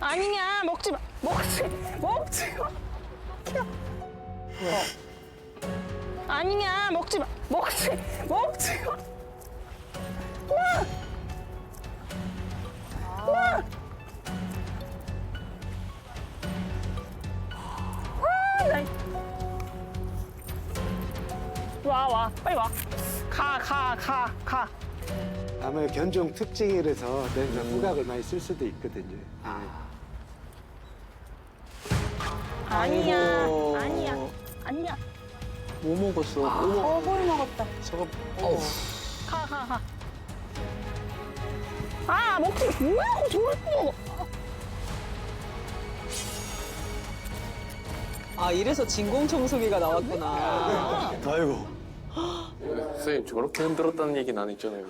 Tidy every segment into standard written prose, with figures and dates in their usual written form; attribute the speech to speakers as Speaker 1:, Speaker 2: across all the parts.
Speaker 1: 아니냐, 먹지 마. 먹지 마. 아니냐, 먹지 마. 먹지 마. 와, 빨리 와. 가.
Speaker 2: 아마 견종 특징이라서 내가 후각을 많이 쓸 수도 있거든요.
Speaker 1: 아니야.
Speaker 3: 뭐 먹었어?
Speaker 1: 뭘 먹었다.
Speaker 3: 저거
Speaker 1: 가. 아, 먹지 마. 뭐야, 저걸 먹어.
Speaker 4: 아, 이래서 진공청소기가 나왔구나.
Speaker 3: 아이고.
Speaker 5: 선생님 저렇게 흔들었다는 얘기는 안 했잖아요.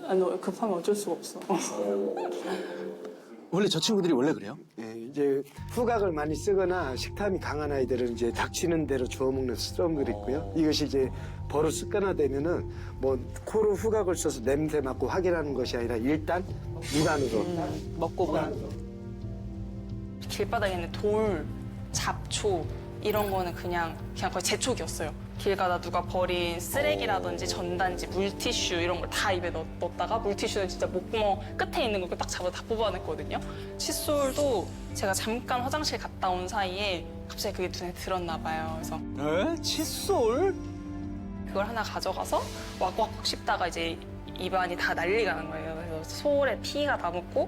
Speaker 4: 아, 너 급하면 어쩔 수가 없어.
Speaker 3: 원래 저 친구들이 원래 그래요?
Speaker 2: 예, 이제 후각을 많이 쓰거나 식탐이 강한 아이들은 이제 닥치는 대로 주워 먹는 스트롬들이 있고요. 이것이 이제 버릇 습관화되면은 뭐 코로 후각을 써서 냄새 맡고 확인하는 것이 아니라 일단 입안으로
Speaker 4: 먹고 봐.
Speaker 1: 길바닥에 있는 돌, 잡초 이런 거는 그냥 거의 재촉이었어요. 길 가다 누가 버린 쓰레기라든지 전단지, 물티슈 이런 걸 다 입에 넣었다가 물티슈는 진짜 목구멍 끝에 있는 거 딱 잡아 다 뽑아냈거든요. 칫솔도 제가 잠깐 화장실 갔다 온 사이에 갑자기 그게 눈에 들었나 봐요. 그래서
Speaker 3: 에? 칫솔?
Speaker 1: 그걸 하나 가져가서 왁왁 씹다가 이제 입안이 다 난리가 난 거예요. 그래서 솔에 피가 다 묻고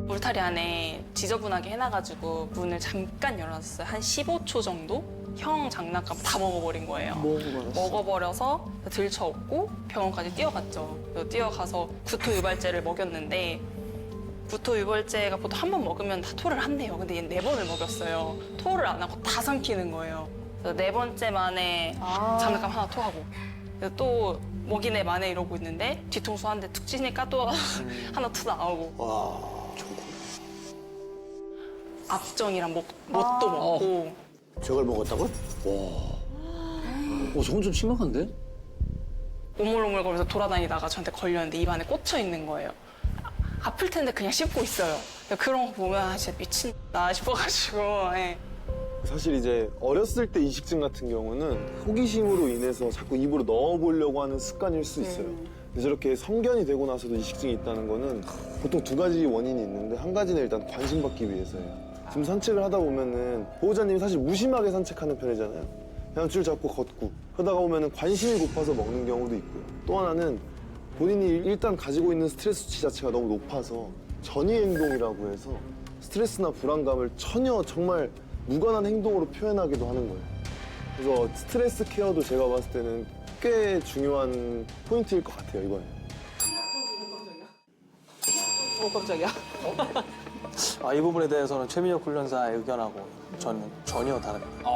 Speaker 1: 울타리 안에 지저분하게 해놔가지고 문을 잠깐 열어놨어요. 한 15초 정도? 형 장난감 다 먹어버린 거예요. 먹어버려서 들쳐업고 병원까지 뛰어갔죠. 그래서 뛰어가서 구토유발제를 먹였는데 구토유발제가 보통 한 번 먹으면 다 토를 한대요. 근데 얘는 4번을 먹였어요. 토를 안 하고 다 삼키는 거예요. 그래서 4번째 만에 장난감 하나 토하고 그래서 또 먹인 애 만에 이러고 있는데 뒤통수 한 대 툭 치니까 또 하나 토 나오고 압정이랑 뭣도 먹고
Speaker 3: 저걸 먹었다고요? 저건 좀 심각한데?
Speaker 1: 오물오물거리면서 돌아다니다가 저한테 걸렸는데 입안에 꽂혀 있는 거예요. 아플 텐데 그냥 씹고 있어요. 그런 거 보면 진짜 미친다 싶어가지고. 예.
Speaker 6: 사실 이제 어렸을 때 이식증 같은 경우는 호기심으로 인해서 자꾸 입으로 넣어보려고 하는 습관일 수 있어요. 근데 저렇게 성견이 되고 나서도 이식증이 있다는 거는 보통 2가지 원인이 있는데 한 가지는 일단 관심받기 위해서예요. 지금 산책을 하다 보면은 보호자님이 사실 무심하게 산책하는 편이잖아요. 그냥 줄 잡고 걷고 그러다가 보면은 관심이 고파서 먹는 경우도 있고요. 또 하나는 본인이 일단 가지고 있는 스트레스 수치 자체가 너무 높아서 전이 행동이라고 해서 스트레스나 불안감을 전혀 정말 무관한 행동으로 표현하기도 하는 거예요. 그래서 스트레스 케어도 제가 봤을 때는 꽤 중요한 포인트일 것 같아요, 이번에.
Speaker 4: 깜짝이야.
Speaker 5: 이 부분에 대해서는 최민혁 훈련사의 의견하고 저는 전혀 다릅니다.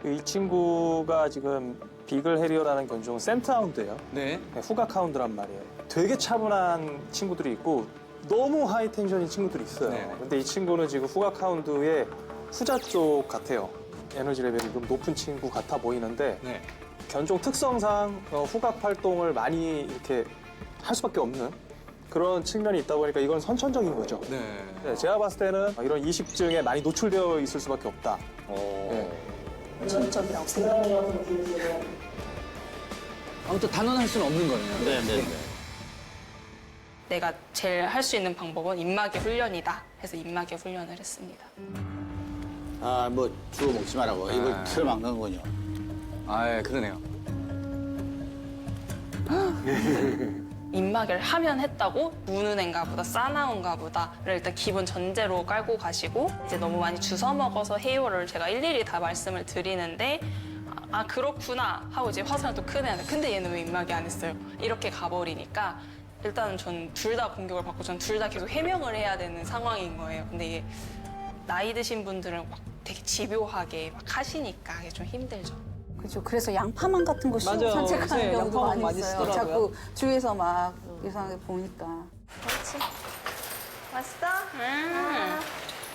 Speaker 5: 이 친구가 지금 비글 해리어라는 견종은 센트하운드예요.
Speaker 3: 네.
Speaker 5: 후각 하운드란 말이에요. 되게 차분한 친구들이 있고 너무 하이 텐션인 친구들이 있어요.
Speaker 3: 네.
Speaker 5: 근데 이 친구는 지금 후각 하운드의 후자 쪽 같아요. 에너지 레벨이 좀 높은 친구 같아 보이는데
Speaker 3: 네.
Speaker 5: 견종 특성상 후각 활동을 많이 이렇게 할 수밖에 없는 그런 측면이 있다 보니까 이건 선천적인 거죠.
Speaker 3: 네.
Speaker 5: 제가 봤을 때는 이런 이식증에 많이 노출되어 있을 수밖에 없다. 네.
Speaker 4: 전적이라고 생각해요.
Speaker 3: 아무튼 단언할 수는 없는 거네요. 네.
Speaker 1: 내가 제일 할 수 있는 방법은 입마개 훈련이다 해서 입마개 훈련을 했습니다.
Speaker 7: 뭐 주워 먹지 말라고 입을 틀어막는군요.
Speaker 3: 예, 그러네요.
Speaker 1: 입마개를 하면 했다고 무는 앤가 보다 싸나운가 보다를 일단 기본 전제로 깔고 가시고 이제 너무 많이 주워 먹어서 해요를 제가 일일이 다 말씀을 드리는데 아 그렇구나 하고 이제 화살을 또 큰 애한테 근데 얘는 왜 입마개 안 했어요? 이렇게 가버리니까 일단은 전 둘 다 공격을 받고 전 둘 다 계속 해명을 해야 되는 상황인 거예요. 근데 이게 나이 드신 분들은 막 되게 집요하게 막 하시니까 이게 좀 힘들죠.
Speaker 8: 그렇죠. 그래서 양파망 같은 거 씌우고
Speaker 4: 맞아요.
Speaker 8: 산책하는
Speaker 4: 네,
Speaker 8: 경우도
Speaker 4: 양파망
Speaker 8: 많이
Speaker 4: 많이
Speaker 8: 있어요.
Speaker 4: 쓰더라고요.
Speaker 8: 자꾸 주위에서 막 이상하게 보니까.
Speaker 1: 그렇지. 맛있어?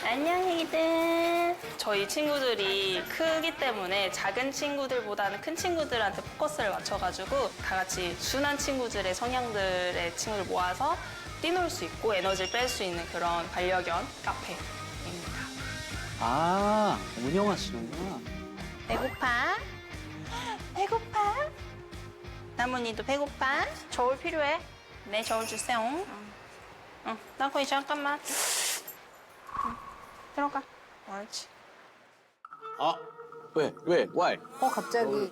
Speaker 1: 안녕, 애기들. 저희 친구들이 크기 때문에 작은 친구들보다는 큰 친구들한테 포커스를 맞춰가지고 다 같이 순한 친구들의 성향들의 친구들 모아서 뛰놀 수 있고 에너지를 뺄 수 있는 그런 반려견 카페입니다.
Speaker 3: 아, 운영하시는구나.
Speaker 1: 배고파? 배고파? 나문이도 배고파? 저울 필요해? 네, 저울 주세요. 응, 나코이 잠깐만. 응, 들어가. 옳지.
Speaker 3: 아, 왜? Why?
Speaker 8: 갑자기.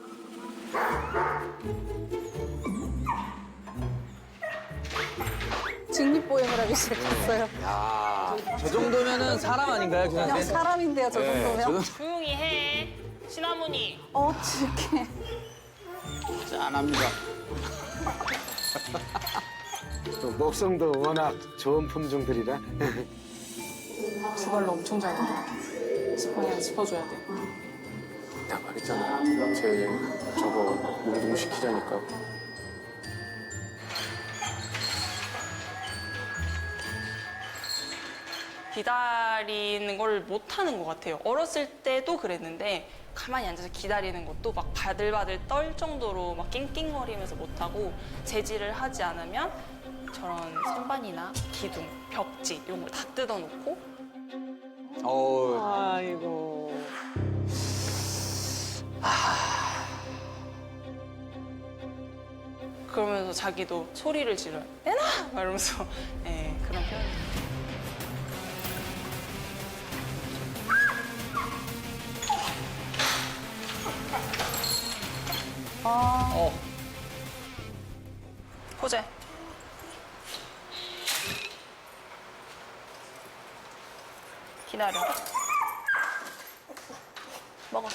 Speaker 8: 직립보행을 하기 시작했어요.
Speaker 3: 야, 저 정도면은 사람 아닌가요,
Speaker 8: 그냥
Speaker 3: 그냥?
Speaker 8: 사람인데요, 저 정도면.
Speaker 1: 조용히 해. 시나모니.
Speaker 8: 어떡해.
Speaker 7: 짠합니다.
Speaker 2: 또 목성도 워낙 좋은 품종들이라.
Speaker 4: 두 발로 엄청 잘 걸어. 지팡이랑 짚어줘야 돼.
Speaker 5: 나 말했잖아. 제 저거 운동시키자니까.
Speaker 1: 기다리는 걸 못하는 것 같아요. 어렸을 때도 그랬는데 가만히 앉아서 기다리는 것도 막 바들바들 떨 정도로 막 낑낑거리면서 못하고 재질을 하지 않으면 저런 선반이나 기둥, 벽지 이런 걸 다 뜯어놓고
Speaker 4: 아이고.
Speaker 1: 그러면서 자기도 소리를 질러요. 내놔! 막 이러면서 네, 그런 표현. 포제. 기다려. 먹어.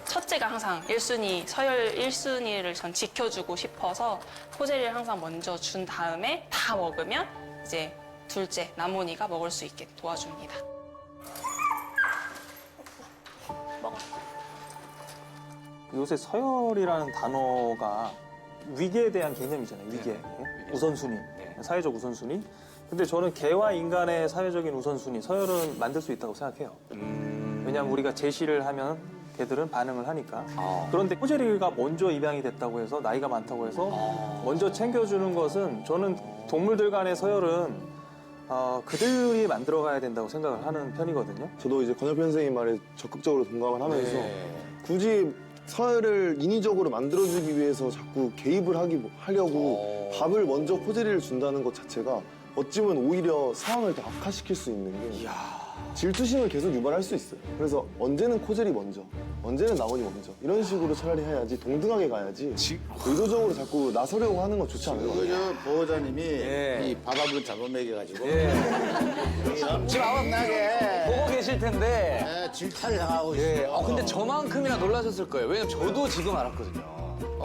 Speaker 1: 첫째가 항상 1순위, 서열 1순위를 전 지켜주고 싶어서 포제리를 항상 먼저 준 다음에 다 먹으면 이제 둘째, 나문이가 먹을 수 있게 도와줍니다. 먹어.
Speaker 5: 요새 서열이라는 단어가 위계에 대한 개념이잖아요. 위계. 우선순위. 사회적 우선순위. 근데 저는 개와 인간의 사회적인 우선순위, 서열은 만들 수 있다고 생각해요. 왜냐하면 우리가 제시를 하면 개들은 반응을 하니까. 그런데 호제리가 먼저 입양이 됐다고 해서 나이가 많다고 해서 먼저 챙겨주는 것은 저는 동물들 간의 서열은 그들이 만들어가야 된다고 생각을 하는 편이거든요.
Speaker 6: 저도 이제 권혁 선생님 말에 적극적으로 동감을 하면서 굳이 서열을 인위적으로 만들어주기 위해서 자꾸 개입을 하려고 밥을 먼저 코제리를 준다는 것 자체가 어찌 보면 오히려 상황을 더 악화시킬 수 있는 게 질투심을 계속 유발할 수 있어요. 그래서 언제는 코젤이 먼저, 언제는 나원이 먼저 이런 식으로 차라리 해야지 동등하게 가야지 의도적으로 자꾸 나서려고 하는 건 좋지 않은 것 같아요.
Speaker 7: 저 보호자님이 이 밥 한번 잡아먹여가지고
Speaker 3: 지금
Speaker 7: 엄청나게
Speaker 3: 보고 계실 텐데.
Speaker 7: 질타를 당하고 있어요.
Speaker 3: 근데 저만큼이나 놀라셨을 거예요. 왜냐면 저도 지금 알았거든요.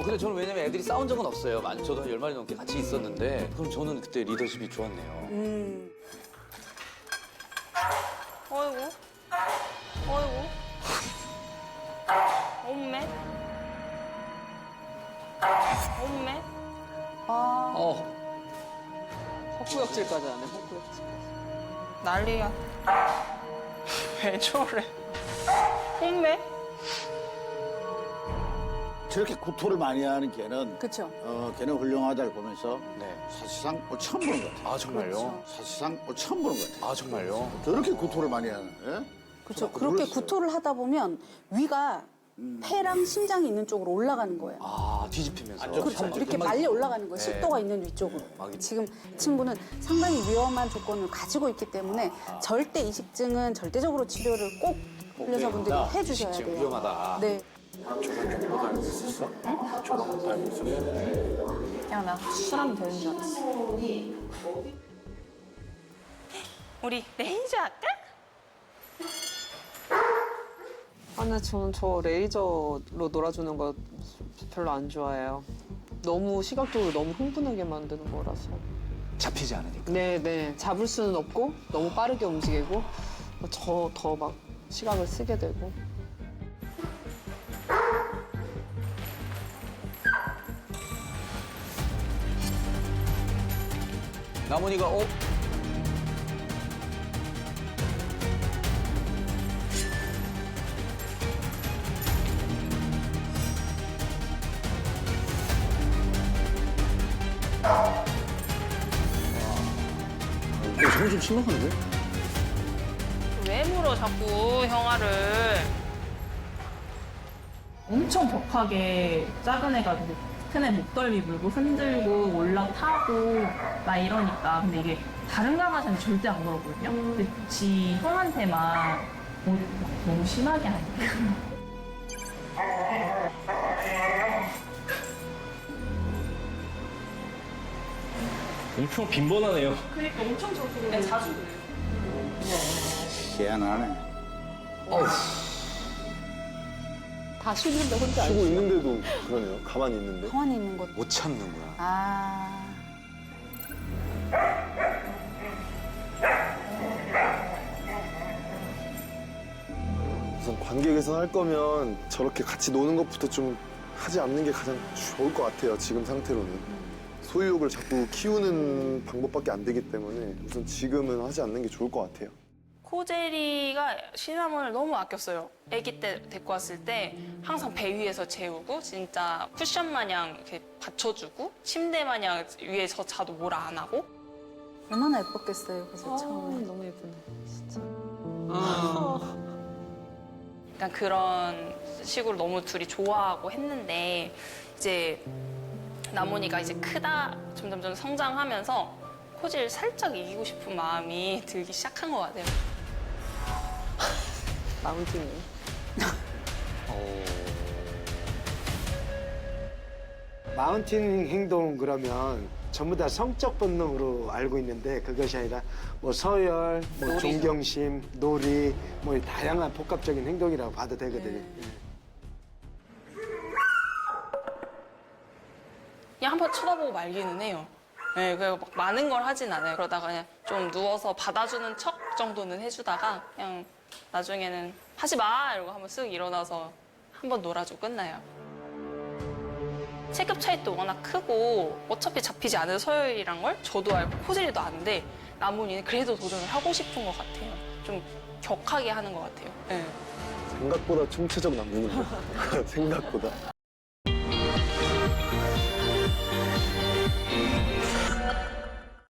Speaker 3: 근데 저는 왜냐면 애들이 싸운 적은 없어요. 저도 한 10마리 넘게 같이 있었는데. 그럼 저는 그때 리더십이 좋았네요.
Speaker 1: 어이구. 어이구. 엄매. 엄매.
Speaker 4: 헛구역질까지 하네, 헛구역질.
Speaker 1: 난리야. 왜 저래? 엄매?
Speaker 7: 저렇게 구토를 많이 하는 개는
Speaker 8: 그쵸.
Speaker 7: 걔는 훌륭하다를 보면서 사실상 처음 보는 것 같아요.
Speaker 3: 아, 정말요?
Speaker 7: 사실상 처음 보는 것 같아요.
Speaker 3: 아, 정말요?
Speaker 7: 저렇게 구토를 많이 하는. 예?
Speaker 8: 그렇죠. 그렇게 구토를 하다 보면 위가 폐랑 심장이 있는 쪽으로 올라가는 거예요.
Speaker 3: 아, 뒤집히면서.
Speaker 8: 그렇죠. 이렇게 말려 올라가는 거예요. 식도가 있는 위쪽으로. 지금 이 친구는 상당히 위험한 조건을 가지고 있기 때문에 절대 이식증은 절대적으로 치료를 꼭 훈련사분들이 해주셔야
Speaker 3: 이식증
Speaker 8: 돼요.
Speaker 3: 위험하다.
Speaker 8: 네.
Speaker 4: 그냥 나 사람이 되는 줄 알았어.
Speaker 1: 우리 레이저 할까?
Speaker 4: 근데 저는 저 레이저로 놀아주는 거 별로 안 좋아해요. 너무 시각적으로 너무 흥분하게 만드는 거라서.
Speaker 3: 잡히지 않으니까.
Speaker 4: 네. 잡을 수는 없고 너무 빠르게 움직이고 저 더 막 시각을 쓰게 되고.
Speaker 3: 나문이가 이거 좀 심각한데?
Speaker 1: 왜 물어 자꾸 형아를. 엄청 격하게 작은 애가 큰 애 목덜미 물고 흔들고 올라타고 막 이러니까. 근데 이게 다른 강아지는 절대 안 그러거든요. 근데 지 형한테만 너무 심하게 하니까.
Speaker 9: 엄청 빈번하네요.
Speaker 1: 그러니까 엄청 저도 자주 그래요.
Speaker 7: 희한하네.
Speaker 8: 다 쉬는데 혼자
Speaker 6: 쉬고 있는데도 그러네요. 가만히 있는데.
Speaker 8: 가만히 있는 것.
Speaker 3: 못 참는구나.
Speaker 8: 아.
Speaker 6: 우선 관계 개선할 거면 저렇게 같이 노는 것부터 좀 하지 않는 게 가장 좋을 것 같아요. 지금 상태로는. 소유욕을 자꾸 키우는 방법밖에 안 되기 때문에 우선 지금은 하지 않는 게 좋을 것 같아요.
Speaker 1: 코제리가 시나몬을 너무 아꼈어요. 아기 때 데리고 왔을 때 항상 배 위에서 재우고 진짜 쿠션 마냥 이렇게 받쳐주고 침대 마냥 위에서 자도 뭘 안 하고.
Speaker 8: 얼마나 예뻤겠어요, 그래서 처음에.
Speaker 4: 너무 예쁘네. 진짜.
Speaker 1: 약간 그런 식으로 너무 둘이 좋아하고 했는데 이제 나모니가 이제 크다 점점점 성장하면서 코지를 살짝 이기고 싶은 마음이 들기 시작한 것 같아요.
Speaker 4: 마운틴이.
Speaker 2: 마운틴 행동 그러면 전부 다 성적 본능으로 알고 있는데 그것이 아니라 뭐 서열, 뭐 존경심, 놀이, 뭐 다양한 복합적인 행동이라고 봐도 되거든요.
Speaker 1: 그냥 한번 쳐다보고 말기는 해요. 네, 그리고 막 많은 걸 하진 않아요. 그러다가 그냥 좀 누워서 받아주는 척 정도는 해주다가 그냥 나중에는 하지 마! 이러고 한번 쓱 일어나서 한번 놀아주고 끝나요. 체급 차이도 워낙 크고 어차피 잡히지 않은 서열이란 걸 저도 알고 코젤이도 아는데 나문이는 그래도 도전을 하고 싶은 것 같아요. 좀 격하게 하는 것 같아요. 네.
Speaker 6: 생각보다 총체적 남는구나. 생각보다.